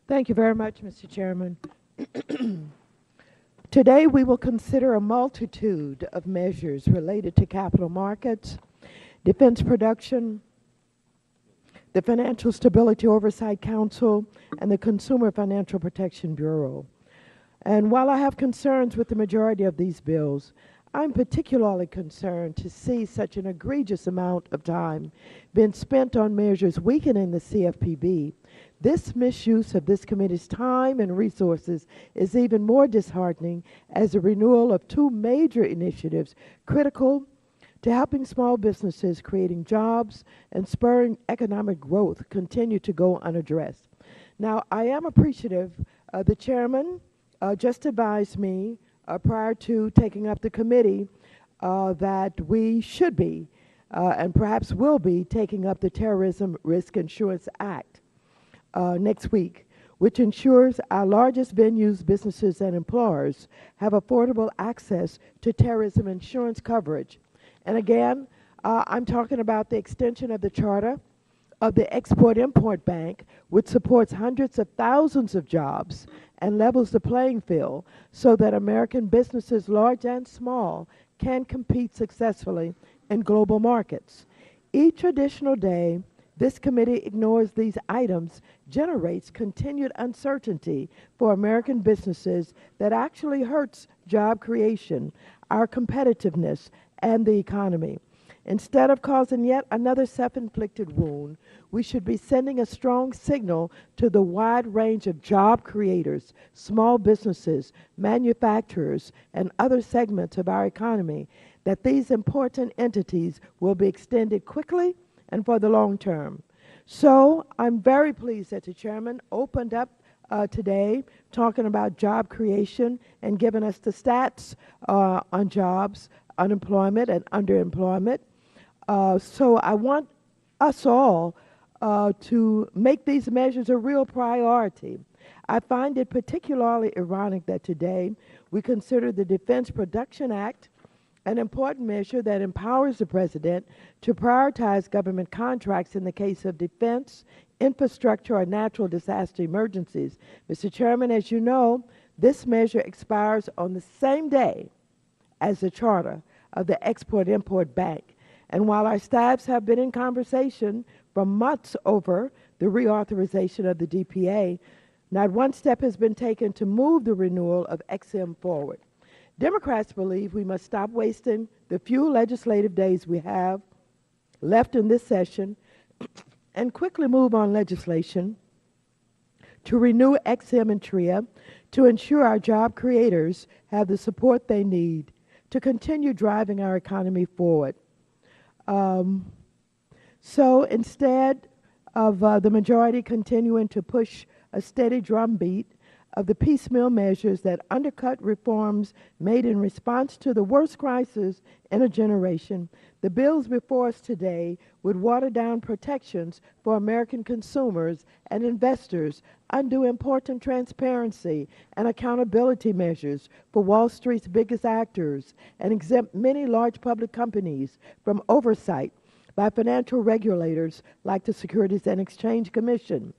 Thank you very much, Mr. Chairman. Today we will consider a multitude of measures related to capital markets, defense production, the Financial Stability Oversight Council, and the Consumer Financial Protection Bureau. And while I have concerns with the majority of these bills, I'm particularly concerned to see such an egregious amount of time being spent on measures weakening the CFPB. This misuse of this committee's time and resources is even more disheartening as the renewal of two major initiatives critical to helping small businesses, creating jobs, and spurring economic growth continue to go unaddressed. Now, I am appreciative the chairman just advised me prior to taking up the committee that we should be and perhaps will be taking up the Terrorism Risk Insurance Act next week, which ensures our largest venues, businesses, and employers have affordable access to terrorism insurance coverage. And again, I'm talking about the extension of the charter of the Export-Import Bank, which supports hundreds of thousands of jobs and levels the playing field so that American businesses, large and small, can compete successfully in global markets. Each additional day this committee ignores these items generates continued uncertainty for American businesses that actually hurts job creation, our competitiveness, and the economy. Instead of causing yet another self-inflicted wound, we should be sending a strong signal to the wide range of job creators, small businesses, manufacturers, and other segments of our economy that these important entities will be extended quickly and for the long term. So I'm very pleased that the chairman opened up today talking about job creation and giving us the stats on jobs, unemployment, and underemployment. So I want us all to make these measures a real priority. I find it particularly ironic that today we consider the Defense Production Act an important measure that empowers the president to prioritize government contracts in the case of defense, infrastructure, or natural disaster emergencies. Mr. Chairman, as you know, this measure expires on the same day as the charter of the Export-Import Bank. And while our staffs have been in conversation for months over the reauthorization of the DPA, not one step has been taken to move the renewal of XM forward. Democrats believe we must stop wasting the few legislative days we have left in this session and quickly move on legislation to renew XM and TRIA to ensure our job creators have the support they need to continue driving our economy forward. So instead of the majority continuing to push a steady drumbeat of the piecemeal measures that undercut reforms made in response to the worst crisis in a generation, the bills before us today would water down protections for American consumers and investors, undo important transparency and accountability measures for Wall Street's biggest actors, and exempt many large public companies from oversight by financial regulators like the Securities and Exchange Commission.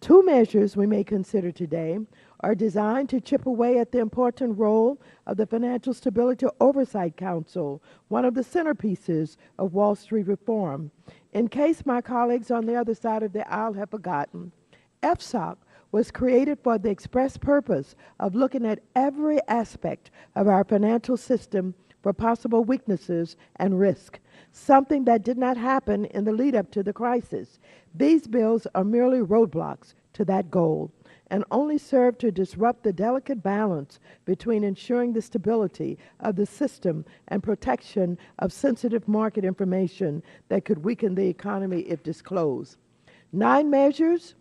Two measures we may consider today are designed to chip away at the important role of the Financial Stability Oversight Council, one of the centerpieces of Wall Street reform. In case my colleagues on the other side of the aisle have forgotten, FSOC was created for the express purpose of looking at every aspect of our financial system for possible weaknesses and risk, something that did not happen in the lead up to the crisis. These bills are merely roadblocks to that goal and only serve to disrupt the delicate balance between ensuring the stability of the system and protection of sensitive market information that could weaken the economy if disclosed. 9 measures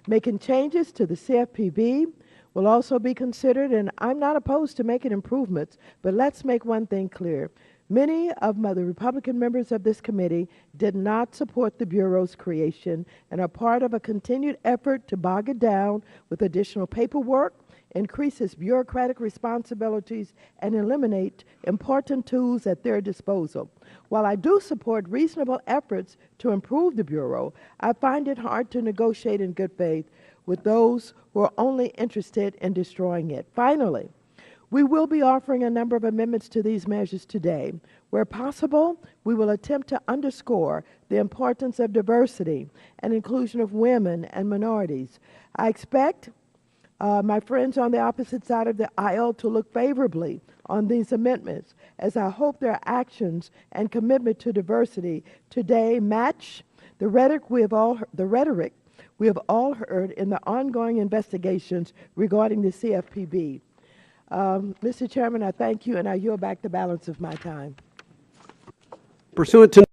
making changes to the CFPB will also be considered, and I'm not opposed to making improvements, but let's make one thing clear. Many of the Republican members of this committee did not support the Bureau's creation and are part of a continued effort to bog it down with additional paperwork, increase its bureaucratic responsibilities, and eliminate important tools at their disposal. While I do support reasonable efforts to improve the Bureau, I find it hard to negotiate in good faith with those who are only interested in destroying it. Finally, we will be offering a number of amendments to these measures today. Where possible, we will attempt to underscore the importance of diversity and inclusion of women and minorities. I expect my friends on the opposite side of the aisle to look favorably on these amendments, as I hope their actions and commitment to diversity today match the rhetoric we have all heard in the ongoing investigations regarding the CFPB. Mr. Chairman, I thank you, and I yield back the balance of my time. Pursuant to